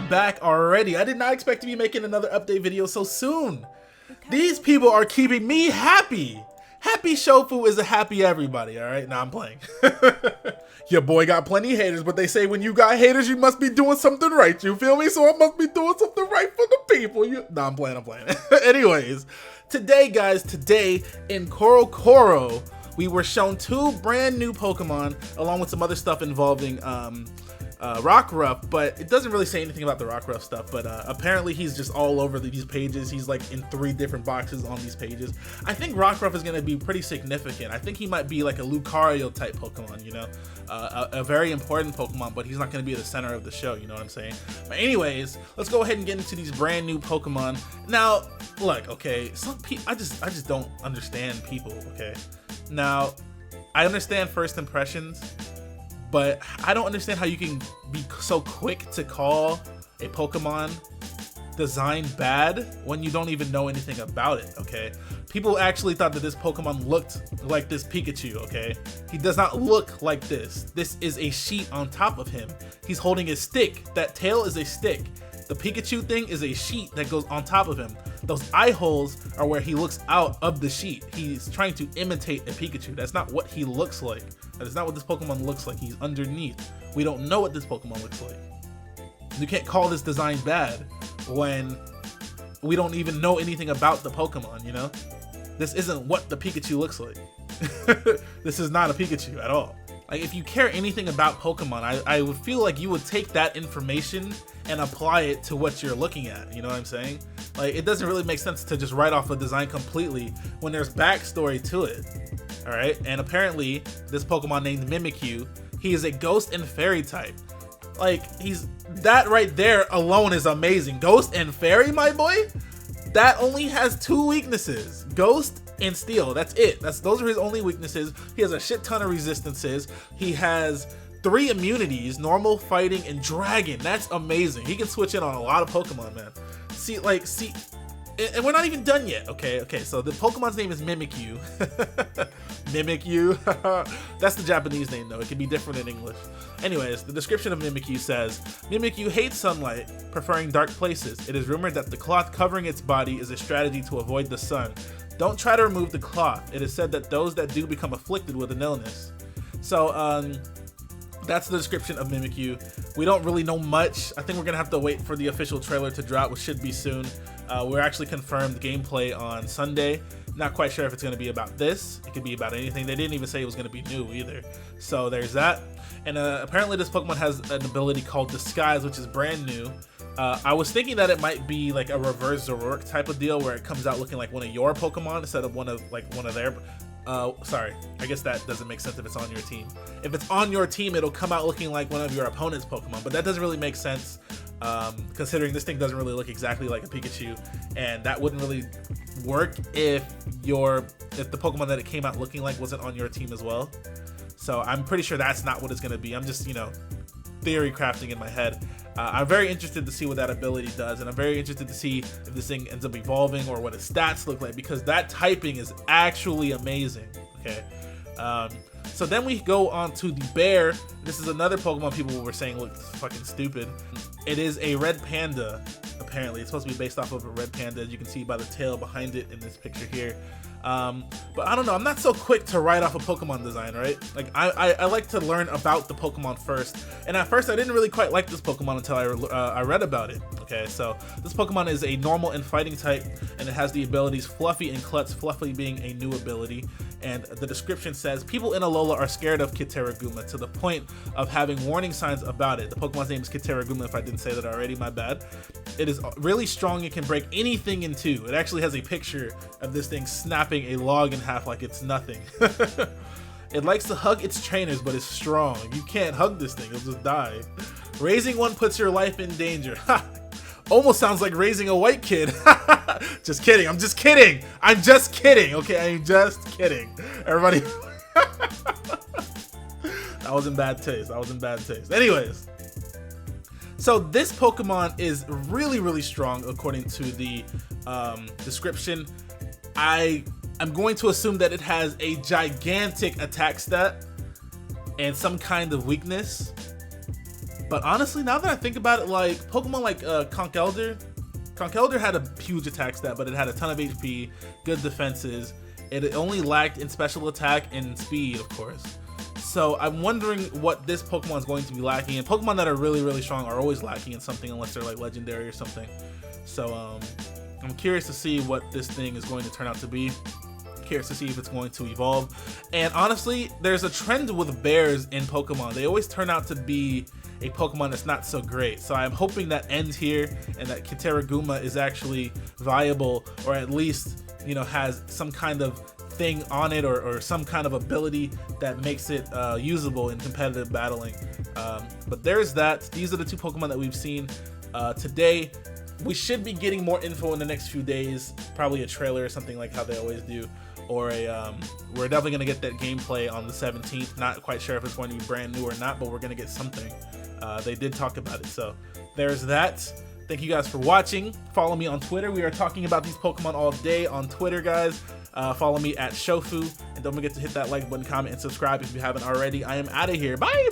I'm back already. I did not expect to be making another update video so soon. These people are keeping me happy. Happy shofu is a happy everybody, all right? Now I'm playing. Your boy got plenty of haters, but they say when you got haters, you must be doing something right. You feel me? So I must be doing something right for the people. Nah, I'm playing. Anyways, today, guys, in Koro Koro, we were shown 2 brand new Pokemon, along with some other stuff involving Rockruff, but it doesn't really say anything about the Rockruff stuff, but apparently he's just all over these pages. He's like in 3 different boxes on these pages. I think Rockruff is going to be pretty significant. I think he might be like a Lucario type Pokemon, you know, a very important Pokemon, but he's not going to be the center of the show, you know what I'm saying? But anyways, let's go ahead and get into these brand new Pokemon. Now, look, okay, some people, I just don't understand people, okay? Now, I understand first impressions, but I don't understand how you can be so quick to call a Pokemon design bad when you don't even know anything about it, okay? People actually thought that this Pokemon looked like this Pikachu, okay? He does not look like this. This is a sheet on top of him. He's holding a stick. That tail is a stick. The Pikachu thing is a sheet that goes on top of him. Those eye holes are where he looks out of the sheet. He's trying to imitate a Pikachu. That's not what he looks like. That is not what this Pokemon looks like. He's underneath. We don't know what this Pokemon looks like. You can't call this design bad when we don't even know anything about the Pokemon, you know? This isn't what the Pikachu looks like. This is not a Pikachu at all. Like, if you care anything about Pokemon, I would feel like you would take that information and apply it to what you're looking at, you know what I'm saying? Like, it doesn't really make sense to just write off a design completely when there's backstory to it, alright? And apparently, this Pokemon named Mimikyu, he is a ghost and fairy type. Like, that right there alone is amazing. Ghost and fairy, my boy? That only has 2 weaknesses. Ghost and steel, that's it. Those are his only weaknesses. He has a shit ton of resistances. He has 3 immunities, normal, fighting, and dragon. That's amazing. He can switch in on a lot of Pokemon, man. See, and we're not even done yet. Okay, so the Pokemon's name is Mimikyu. Mimikyu. That's the Japanese name, though. It can be different in English. Anyways, the description of Mimikyu says, Mimikyu hates sunlight, preferring dark places. It is rumored that the cloth covering its body is a strategy to avoid the sun. Don't try to remove the cloth. It is said that those that do become afflicted with an illness. So, that's the description of Mimikyu. We don't really know much. I think we're gonna have to wait for the official trailer to drop, which should be soon. We're actually confirmed gameplay on Sunday. Not quite sure if it's gonna be about this. It could be about anything. They didn't even say it was gonna be new either. So there's that. And apparently this Pokemon has an ability called Disguise, which is brand new. I was thinking that it might be like a reverse Zoroark type of deal where it comes out looking like one of your Pokemon instead of one of their. Sorry, I guess that doesn't make sense if it's on your team. If it's on your team, it'll come out looking like one of your opponent's Pokemon, but that doesn't really make sense considering this thing doesn't really look exactly like a Pikachu, and that wouldn't really work if the Pokemon that it came out looking like wasn't on your team as well. So I'm pretty sure that's not what it's going to be. I'm just, you know, theory crafting in my head. I'm very interested to see what that ability does, and I'm very interested to see if this thing ends up evolving or what its stats look like, because that typing is actually amazing, okay? So then we go on to the bear. This is another Pokemon people were saying looks fucking stupid. It is a red panda, apparently. It's supposed to be based off of a red panda, as you can see by the tail behind it in this picture here. But I don't know, I'm not so quick to write off a Pokemon design, right? Like, I like to learn about the Pokemon first, and at first I didn't really quite like this Pokemon until I read about it. Okay, so this Pokemon is a normal and fighting type, and it has the abilities Fluffy and Klutz, Fluffy being a new ability. And the description says, people in Alola are scared of Kiteruguma to the point of having warning signs about it. The Pokemon's name is Kiteruguma, if I didn't say that already, my bad. It is really strong and can break anything in 2. It actually has a picture of this thing snapping a log in half like it's nothing. It likes to hug its trainers, but it's strong. You can't hug this thing, it'll just die. Raising one puts your life in danger. Almost sounds like raising a white kid. Just kidding. I'm just kidding. I'm just kidding. Okay, I'm just kidding. Everybody. That was in bad taste. Anyways. So this Pokemon is really, really strong according to the description. I'm going to assume that it has a gigantic attack stat and some kind of weakness. But honestly, now that I think about it, like Pokemon like Conkeldurr had a huge attack stat, but it had a ton of HP, good defenses. It only lacked in special attack and speed, of course. So I'm wondering what this Pokemon is going to be lacking. And Pokemon that are really, really strong are always lacking in something unless they're like legendary or something. So I'm curious to see what this thing is going to turn out to be. Curious to see if it's going to evolve. And honestly, there's a trend with bears in Pokemon. They always turn out to be a Pokemon that's not so great. So I'm hoping that ends here and that Kiteruguma is actually viable, or at least, you know, has some kind of thing on it, or some kind of ability that makes it usable in competitive battling. But there's that. These are the two Pokemon that we've seen today. We should be getting more info in the next few days, probably a trailer or something like how they always do, or a we're definitely gonna get that gameplay on the 17th. Not quite sure if it's going to be brand new or not, but we're gonna get something. They did talk about it, so there's that. Thank you guys for watching. Follow me on Twitter. We are talking about these Pokemon all day on Twitter, guys. Follow me at shofu, and don't forget to hit that like button, comment, and subscribe if you haven't already. I am out of here. Bye.